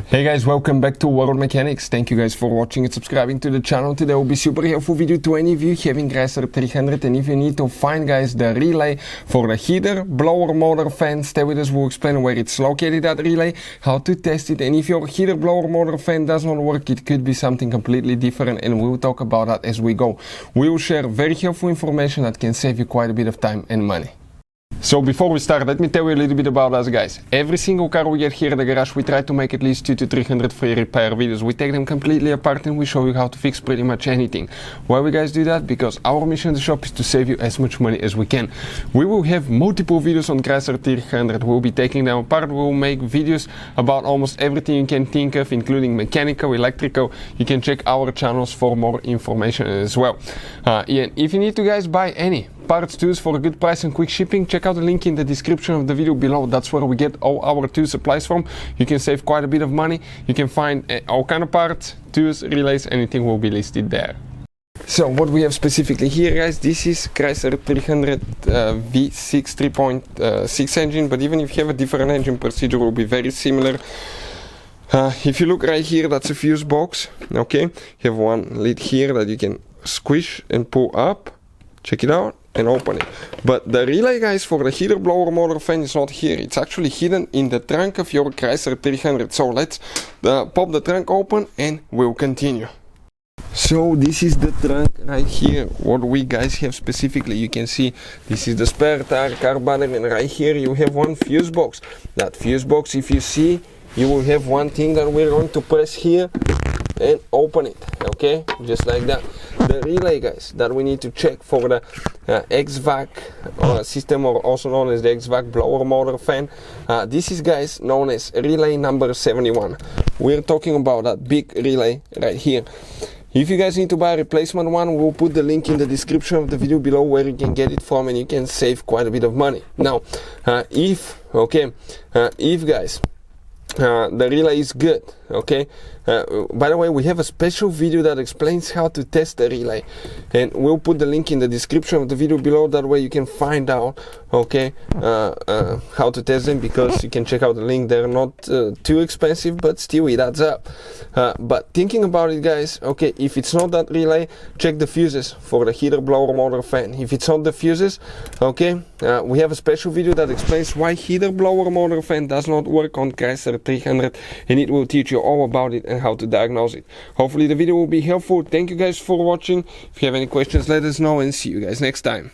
Hey guys, welcome back to World Mechanics. Thank you guys for watching and subscribing to the channel. Today will be super helpful video to any of you having Chrysler 300, and if you need to find guys the relay for the heater, blower, motor, fan, stay with us. We'll explain where it's located, that relay, how to test it, and if your heater, blower, motor, fan does not work, it could be something completely different, and we'll talk about that as we go. We will share very helpful information that can save you quite a bit of time and money. So before we start, let me tell you a little bit about us guys. Every single car we get here at the garage, we try to make at least 200 to 300 free repair videos. We take them completely apart and we show you how to fix pretty much anything. Why we guys do that? Because our mission in the shop is to save you as much money as we can. We will have multiple videos on Chrysler 300. We'll be taking them apart. We'll make videos about almost everything you can think of, including mechanical, electrical. You can check our channels for more information as well. And if you need to guys buy any parts, tools for a good price and quick shipping, check out the link in the description of the video below. That's where we get all our tool supplies from. You can save quite a bit of money. You can find all kind of parts, tools, relays, anything will be listed there. So what we have specifically here guys, this is Chrysler 300 V6 3.6 engine, but even if you have a different engine, procedure will be very similar. If you look right here, that's a fuse box. Okay, you have one lid here that you can squish and pull up. Check it out and open it. But the relay guys for the heater, blower, motor, fan is not here. It's actually hidden in the trunk of your Chrysler 300. So let's pop the trunk open and we'll continue. So this is the trunk right here. What we guys have specifically, you can see this is the spare tire, car battery, and right here you have one fuse box. That fuse box, if you see, you will have one thing that we're going to press here and open it, okay, just like that. The relay guys that we need to check for the HVAC system, or also known as the HVAC blower, motor, fan, this is guys known as relay number 71. We're talking about that big relay right here. If you guys need to buy a replacement one, we'll put the link in the description of the video below where you can get it from, and you can save quite a bit of money. Now if guys the relay is good, okay, by the way, we have a special video that explains how to test the relay, and we'll put the link in the description of the video below. That way you can find out, okay, how to test them, because you can check out the link. They're not too expensive, but still it adds up. But thinking about it guys, okay, if it's not that relay, check the fuses for the heater, blower, motor, fan. If it's not the fuses, okay, we have a special video that explains why heater, blower, motor, fan does not work on Chrysler 300, and it will teach you all about it and how to diagnose it. Hopefully the video will be helpful. Thank you guys for watching. If you have any questions, let us know, and see you guys next time.